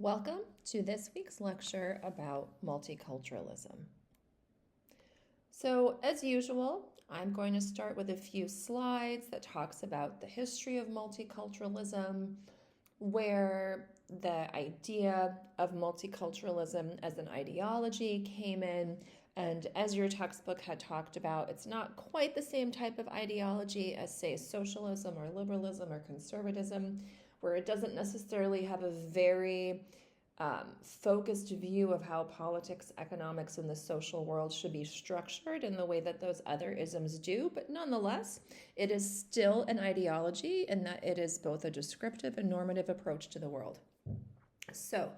Welcome to this week's lecture about multiculturalism. So, as usual, I'm going to start with a few slides that talks about the history of multiculturalism, where the idea of multiculturalism as an ideology came in. And as your textbook had talked about, it's not quite the same type of ideology as, say, socialism or liberalism or conservatism, where it doesn't necessarily have a very focused view of how politics, economics, and the social world should be structured in the way that those other isms do. But nonetheless, it is still an ideology in that it is both a descriptive and normative approach to the world. So,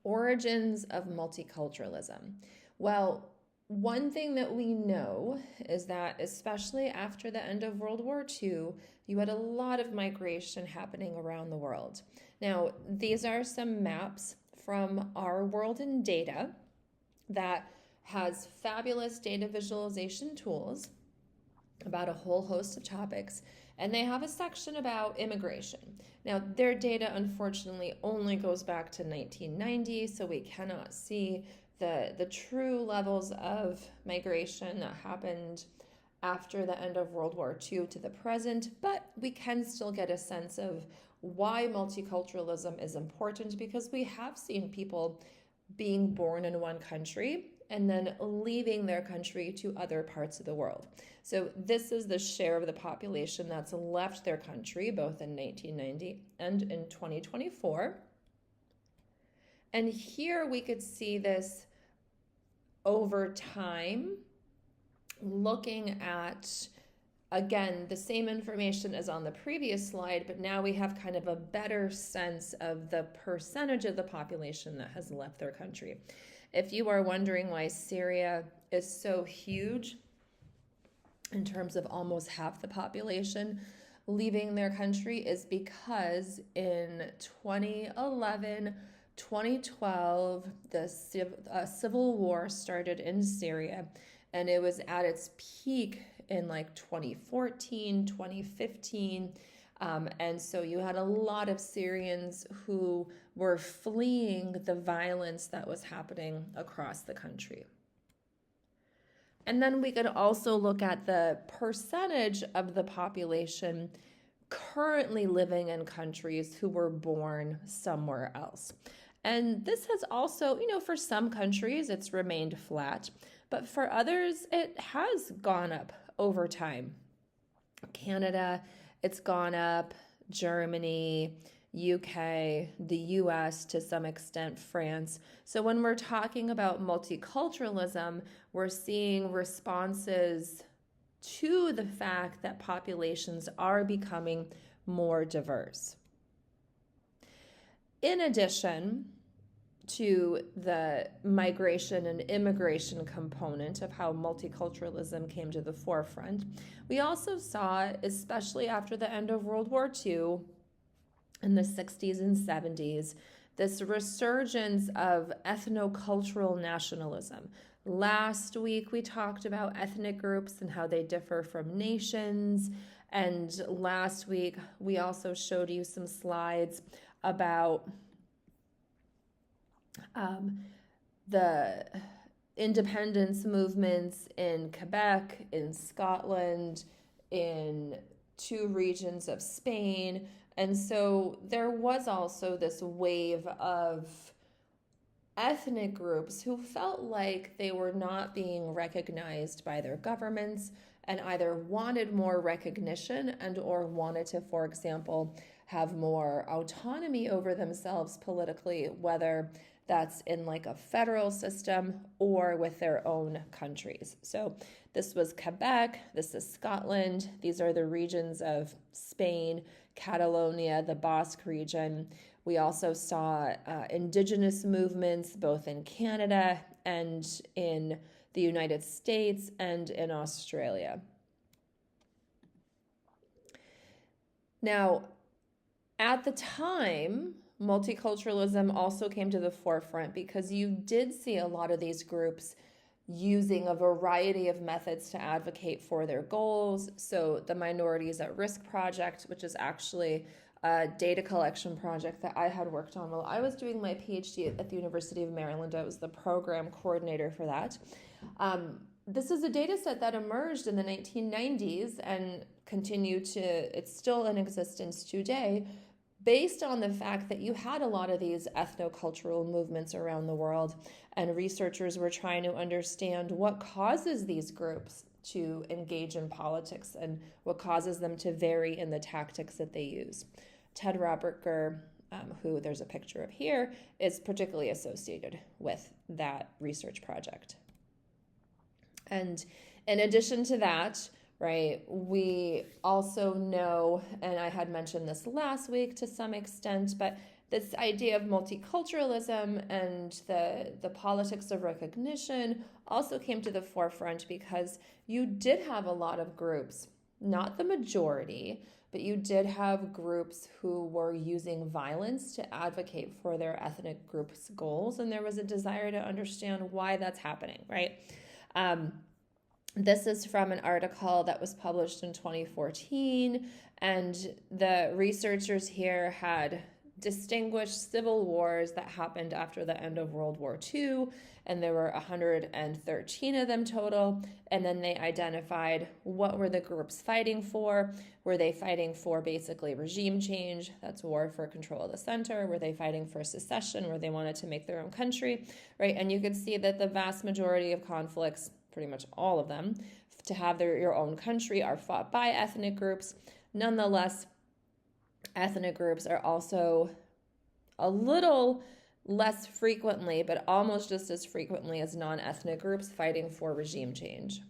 origins of multiculturalism. Well, one thing that we know is that, especially after the end of World War II, you had a lot of migration happening around the world. Now, these are some maps from Our World in Data that has fabulous data visualization tools about a whole host of topics, and they have a section about immigration. Now, their data unfortunately only goes back to 1990, so we cannot see the true levels of migration that happened after the end of World War II to the present, but we can still get a sense of why multiculturalism is important, because we have seen people being born in one country and then leaving their country to other parts of the world. So this is the share of the population that's left their country, both in 1990 and in 2024. And here we could see this over time, looking at, again, the same information as on the previous slide, but now we have kind of a better sense of the percentage of the population that has left their country. If you are wondering why Syria is so huge in terms of almost half the population leaving their country, is because in 2011, 2012, the civil war started in Syria, and it was at its peak in like 2014, 2015. And so you had a lot of Syrians who were fleeing the violence that was happening across the country. And then we could also look at the percentage of the population currently living in countries who were born somewhere else. And this has also, for some countries, it's remained flat, but for others, it has gone up over time. Canada, it's gone up, Germany, UK, the US, to some extent, France. So when we're talking about multiculturalism, we're seeing responses to the fact that populations are becoming more diverse. In addition to the migration and immigration component of how multiculturalism came to the forefront, we also saw, especially after the end of World War II in the 60s and 70s, this resurgence of ethnocultural nationalism. Last week, we talked about ethnic groups and how they differ from nations. And last week, we also showed you some slides about the independence movements in Quebec, in Scotland, in two regions of Spain. And so there was also this wave of ethnic groups who felt like they were not being recognized by their governments and either wanted more recognition and or wanted to, for example, have more autonomy over themselves politically, whether that's in like a federal system or with their own countries. So this was Quebec, this is Scotland, these are the regions of Spain, Catalonia, the Basque region. We also saw indigenous movements both in Canada and in the United States and in Australia. Now, at the time, multiculturalism also came to the forefront because you did see a lot of these groups using a variety of methods to advocate for their goals. So the Minorities at Risk Project, which is actually a data collection project that I had worked on while I was doing my PhD at the University of Maryland. I was the program coordinator for that. This is a data set that emerged in the 1990s and it's still in existence today, based on the fact that you had a lot of these ethnocultural movements around the world, and researchers were trying to understand what causes these groups to engage in politics and what causes them to vary in the tactics that they use. Ted Robertger, who there's a picture of here, is particularly associated with that research project. And in addition to that, right, we also know, and I had mentioned this last week to some extent, but this idea of multiculturalism and the politics of recognition also came to the forefront because you did have a lot of groups, not the majority, but you did have groups who were using violence to advocate for their ethnic group's goals, and there was a desire to understand why that's happening, right? This is from an article that was published in 2014, and the researchers here had distinguished civil wars that happened after the end of World War II, and there were 113 of them total, and then they identified what were the groups fighting for. Were they fighting for basically regime change? That's war for control of the center. Were they fighting for secession, where they wanted to make their own country, right? And you could see that the vast majority of conflicts, pretty much all of them, to have your own country, are fought by ethnic groups. Nonetheless, ethnic groups are also a little less frequently, but almost just as frequently as non-ethnic groups, fighting for regime change.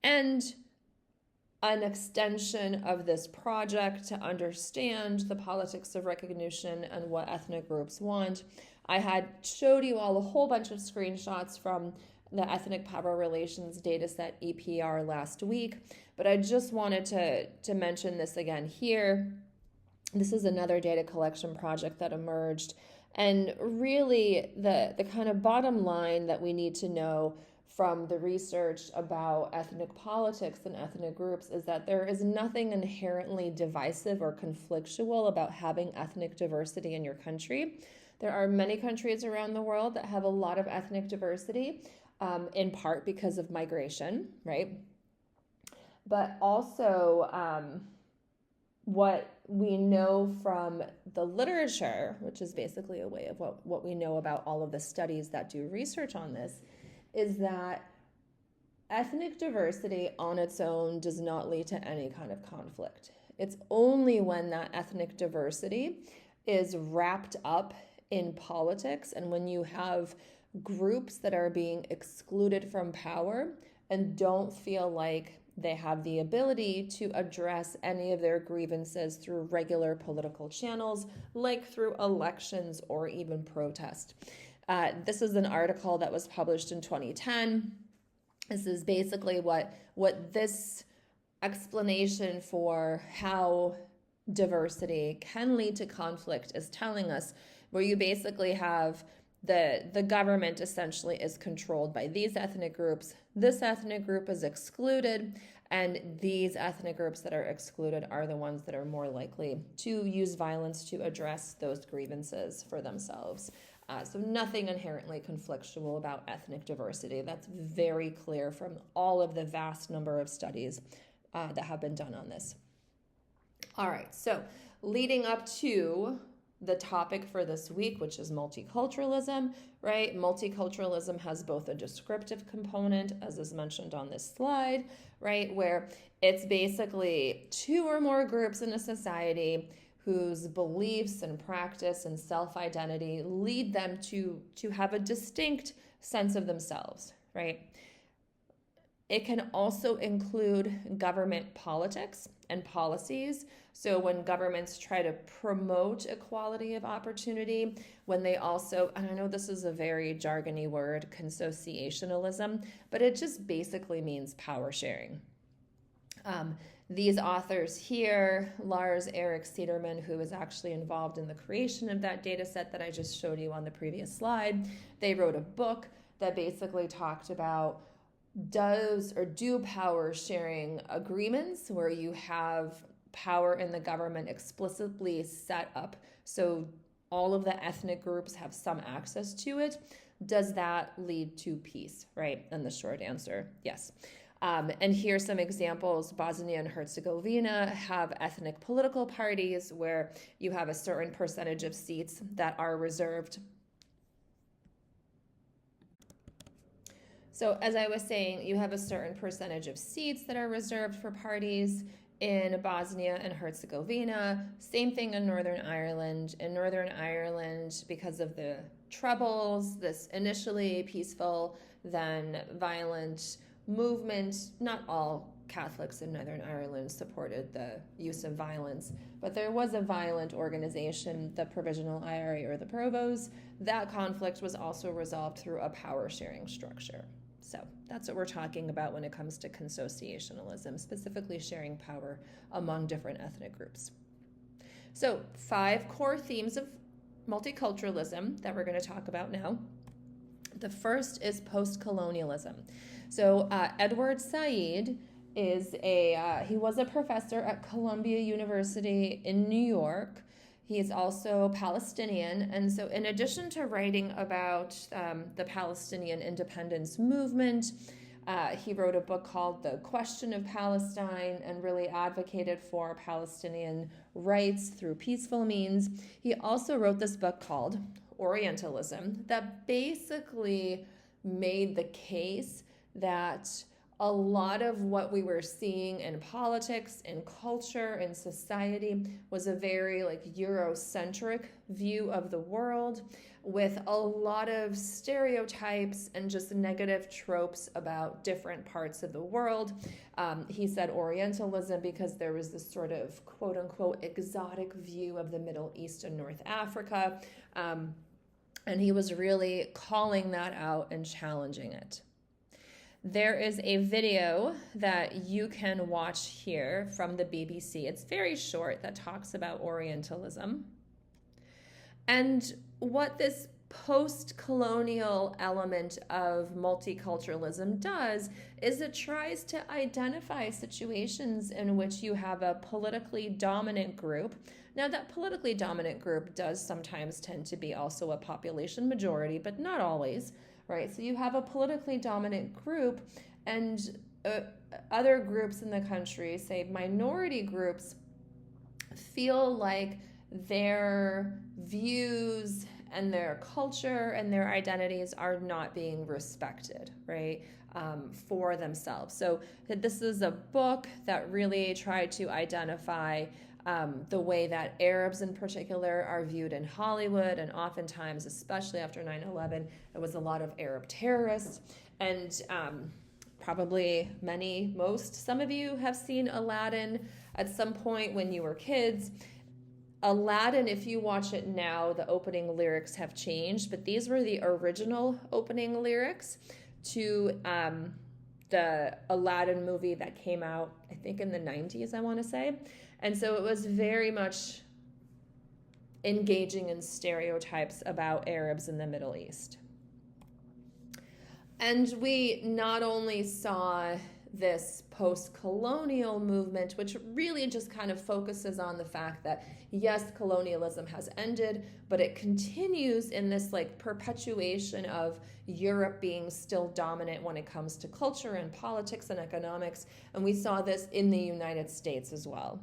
And an extension of this project to understand the politics of recognition and what ethnic groups want, I had showed you all a whole bunch of screenshots from the Ethnic Power Relations dataset EPR last week, but I just wanted to mention this again here. This is another data collection project that emerged, and really the kind of bottom line that we need to know from the research about ethnic politics and ethnic groups is that there is nothing inherently divisive or conflictual about having ethnic diversity in your country. There are many countries around the world that have a lot of ethnic diversity, in part because of migration, right? But also what we know from the literature, which is basically a way of what we know about all of the studies that do research on this, is that ethnic diversity on its own does not lead to any kind of conflict. It's only when that ethnic diversity is wrapped up in politics and when you have groups that are being excluded from power and don't feel like they have the ability to address any of their grievances through regular political channels, like through elections or even protest. This is an article that was published in 2010. This is basically what this explanation for how diversity can lead to conflict is telling us, where you basically have the government essentially is controlled by these ethnic groups. This ethnic group is excluded, and these ethnic groups that are excluded are the ones that are more likely to use violence to address those grievances for themselves. So nothing inherently conflictual about ethnic diversity. That's very clear from all of the vast number of studies that have been done on this. All right, so leading up to the topic for this week, which is multiculturalism, right? Multiculturalism has both a descriptive component, as is mentioned on this slide, right, where it's basically two or more groups in a society whose beliefs and practice and self-identity lead them to have a distinct sense of themselves, right? It can also include government politics and policies. So when governments try to promote equality of opportunity, when they also, and I know this is a very jargony word, consociationalism, but it just basically means power sharing. These authors here, Lars Erik Cederman, who was actually involved in the creation of that data set that I just showed you on the previous slide, they wrote a book that basically talked about do power sharing agreements where you have power in the government explicitly set up so all of the ethnic groups have some access to it, does that lead to peace, right? And the short answer, yes. And here's some examples. Bosnia and Herzegovina have ethnic political parties where you have a certain percentage of seats that are reserved. So as I was saying, you have a certain percentage of seats that are reserved for parties in Bosnia and Herzegovina. Same thing in Northern Ireland. In Northern Ireland, because of the Troubles, this initially peaceful, then violent movement, not all Catholics in Northern Ireland supported the use of violence, but there was a violent organization, the Provisional IRA or the Provos. That conflict was also resolved through a power sharing structure. So that's what we're talking about when it comes to consociationalism, specifically sharing power among different ethnic groups. So 5 core themes of multiculturalism that we're going to talk about now. The first is post-colonialism. So Edward Said is he was a professor at Columbia University in New York. He is also Palestinian. And so in addition to writing about the Palestinian independence movement, he wrote a book called The Question of Palestine and really advocated for Palestinian rights through peaceful means. He also wrote this book called Orientalism that basically made the case that a lot of what we were seeing in politics, in culture, in society was a very Eurocentric view of the world with a lot of stereotypes and just negative tropes about different parts of the world. He said Orientalism because there was this sort of quote unquote exotic view of the Middle East and North Africa. And he was really calling that out and challenging it. There is a video that you can watch here from the BBC. It's very short that talks about Orientalism. And what this post-colonial element of multiculturalism does is it tries to identify situations in which you have a politically dominant group. Now, that politically dominant group does sometimes tend to be also a population majority, but not always. Right, so you have a politically dominant group and other groups in the country, say minority groups, feel like their views and their culture and their identities are not being respected, right, for themselves. So this is a book that really tried to identify the way that Arabs in particular are viewed in Hollywood, and oftentimes, especially after 9/11, it was a lot of Arab terrorists. And probably some of you have seen Aladdin at some point when you were kids. Aladdin, if you watch it now, the opening lyrics have changed, but these were the original opening lyrics to the Aladdin movie that came out, I think in the 90s, I want to say. And so it was very much engaging in stereotypes about Arabs in the Middle East. And we not only saw this post-colonial movement, which really just kind of focuses on the fact that, yes, colonialism has ended, but it continues in this perpetuation of Europe being still dominant when it comes to culture and politics and economics. And we saw this in the United States as well.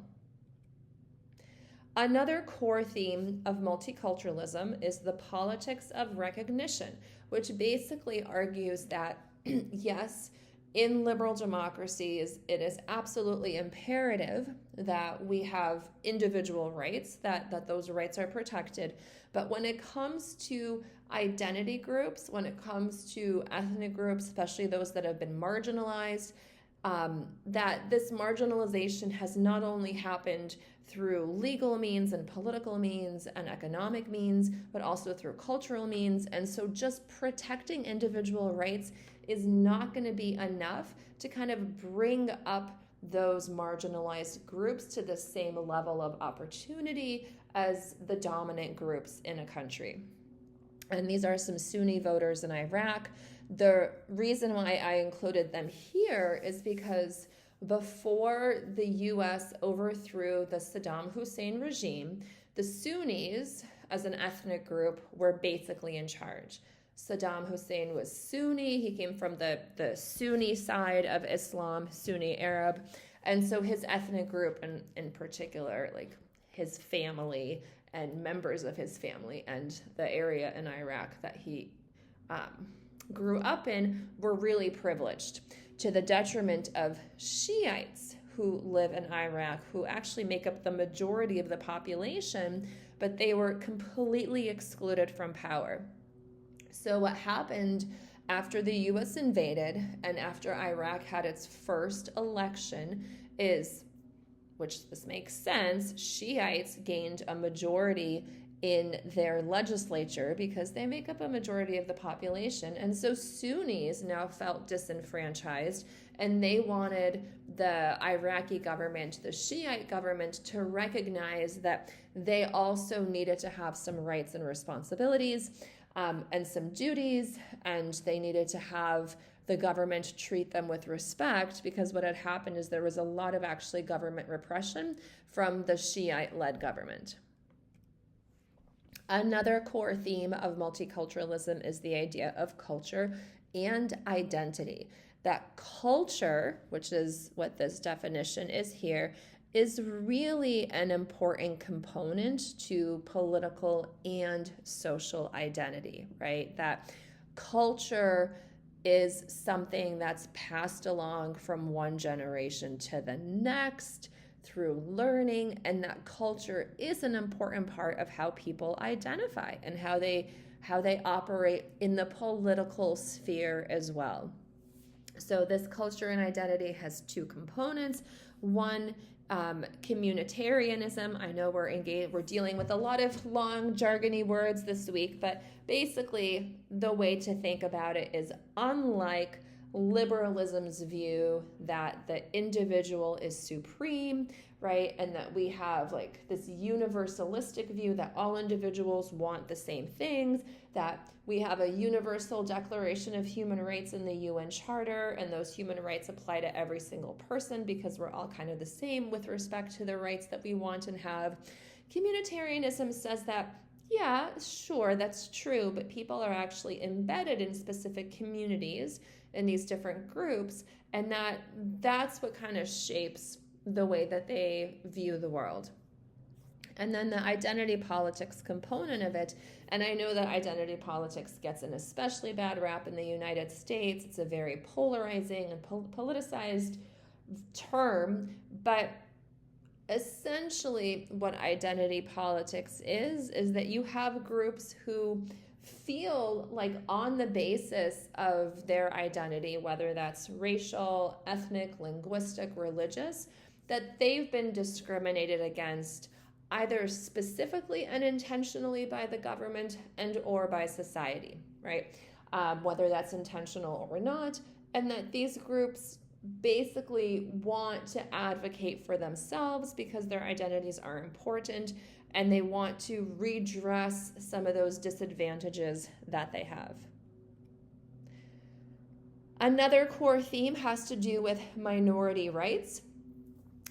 Another core theme of multiculturalism is the politics of recognition, which basically argues that, yes, in liberal democracies, it is absolutely imperative that we have individual rights, that those rights are protected. But when it comes to identity groups, when it comes to ethnic groups, especially those that have been marginalized, that this marginalization has not only happened through legal means and political means and economic means, but also through cultural means. And so just protecting individual rights is not going to be enough to kind of bring up those marginalized groups to the same level of opportunity as the dominant groups in a country. And these are some Sunni voters in Iraq. The reason why I included them here is because before the US overthrew the Saddam Hussein regime, the Sunnis, as an ethnic group, were basically in charge. Saddam Hussein was Sunni. He came from the Sunni side of Islam, Sunni Arab. And so his ethnic group, and in particular, like his family and members of his family and the area in Iraq that he grew up in, were really privileged, to the detriment of Shiites who live in Iraq, who actually make up the majority of the population, but they were completely excluded from power. So what happened after the US invaded and after Iraq had its first election is, which this makes sense, Shiites gained a majority in their legislature because they make up a majority of the population. And so Sunnis now felt disenfranchised, and they wanted the Iraqi government, the Shiite government, to recognize that they also needed to have some rights and responsibilities and some duties, and they needed to have the government treat them with respect, because what had happened is there was a lot of actually government repression from the Shiite-led government. Another core theme of multiculturalism is the idea of culture and identity. That culture, which is what this definition is here, is really an important component to political and social identity, right? That culture is something that's passed along from one generation to the next through learning, and that culture is an important part of how people identify and how they operate in the political sphere as well. So this culture and identity has two components. One, communitarianism. I know we're dealing with a lot of long jargony words this week, but basically the way to think about it is, unlike liberalism's view that the individual is supreme, right? And that we have like this universalistic view that all individuals want the same things, that we have a universal declaration of human rights in the UN Charter, and those human rights apply to every single person because we're all kind of the same with respect to the rights that we want and have. Communitarianism says that, yeah, sure, that's true, but people are actually embedded in specific communities in these different groups, and that's what kind of shapes the way that they view the world. And then the identity politics component of it, and I know that identity politics gets an especially bad rap in the United States. It's a very polarizing and politicized term, but essentially what identity politics is that you have groups who feel like, on the basis of their identity, whether that's racial, ethnic, linguistic, religious, that they've been discriminated against either specifically and intentionally by the government and or by society, right? Whether that's intentional or not, and that these groups basically want to advocate for themselves because their identities are important, and they want to redress some of those disadvantages that they have. Another core theme has to do with minority rights.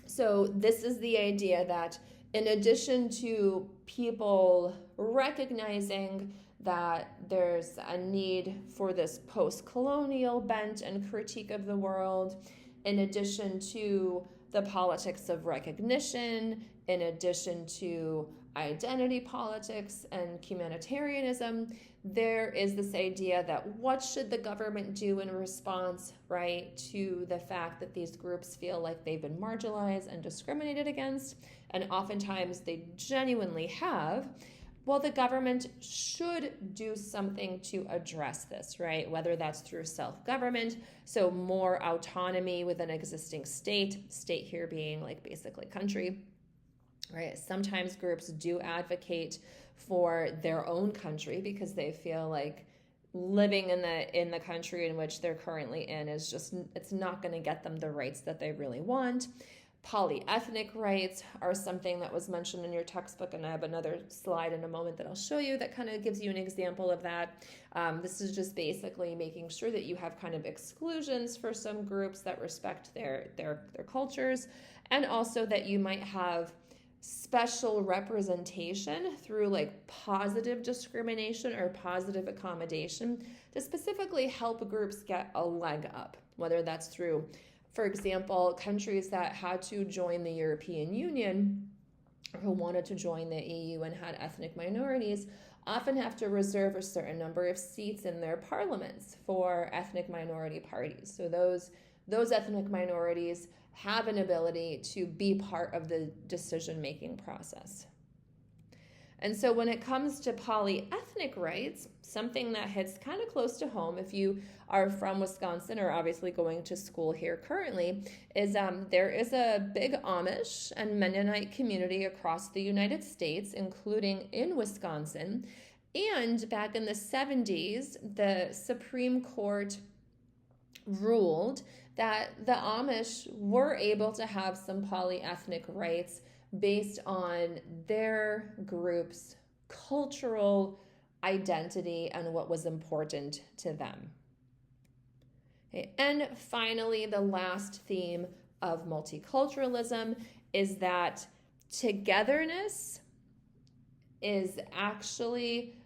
So this is the idea that in addition to people recognizing that there's a need for this post-colonial bent and critique of the world, in addition to the politics of recognition, in addition to identity politics and communitarianism, there is this idea that what should the government do in response, right, to the fact that these groups feel like they've been marginalized and discriminated against, and oftentimes they genuinely have. Well, the government should do something to address this, right? Whether that's through self-government, so more autonomy within an existing state here being like basically country, right? Sometimes groups do advocate for their own country because they feel like living in the country in which they're currently in is just, it's not going to get them the rights that they really want. Polyethnic rights are something that was mentioned in your textbook, and I have another slide in a moment that I'll show you that kind of gives you an example of that. This is just basically making sure that you have kind of exclusions for some groups that respect their cultures, and also that you might have special representation through like positive discrimination or positive accommodation to specifically help groups get a leg up, whether that's through, for example, countries that had to join the European Union, who wanted to join the EU and had ethnic minorities, often have to reserve a certain number of seats in their parliaments for ethnic minority parties. So those ethnic minorities have an ability to be part of the decision-making process. And so when it comes to polyethnic rights, something that hits kind of close to home if you are from Wisconsin or obviously going to school here currently, is there is a big Amish and Mennonite community across the United States, including in Wisconsin. And back in the 70s, the Supreme Court ruled that the Amish were able to have some polyethnic rights based on their group's cultural identity and what was important to them. Okay. And finally, the last theme of multiculturalism is that togetherness is actually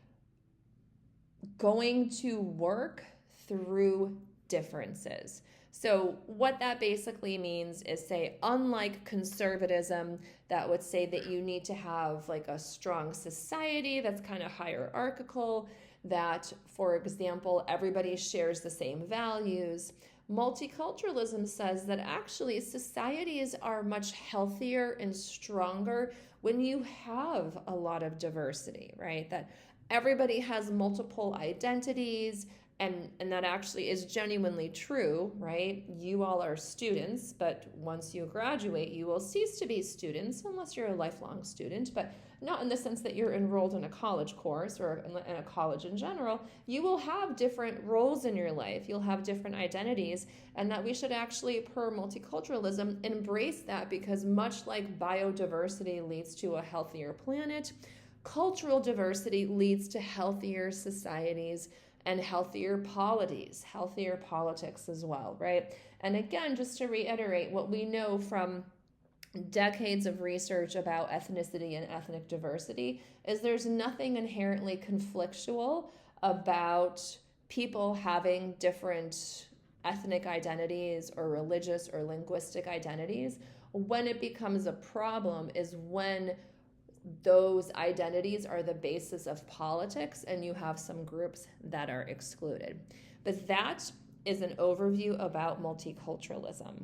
going to work through differences. So what that basically means is, say, unlike conservatism that would say that you need to have like a strong society that's kind of hierarchical, that, for example, everybody shares the same values, multiculturalism says that actually societies are much healthier and stronger when you have a lot of diversity, right? That everybody has multiple identities, and that actually is genuinely true, right? You all are students, but once you graduate, you will cease to be students unless you're a lifelong student, but not in the sense that you're enrolled in a college course or in a college in general. You will have different roles in your life. You'll have different identities, and that we should actually, per multiculturalism, embrace that, because much like biodiversity leads to a healthier planet, cultural diversity leads to healthier societies and healthier polities, healthier politics as well, right? And again, just to reiterate, what we know from decades of research about ethnicity and ethnic diversity is there's nothing inherently conflictual about people having different ethnic identities or religious or linguistic identities. When it becomes a problem is when those identities are the basis of politics and you have some groups that are excluded. But that is an overview about multiculturalism.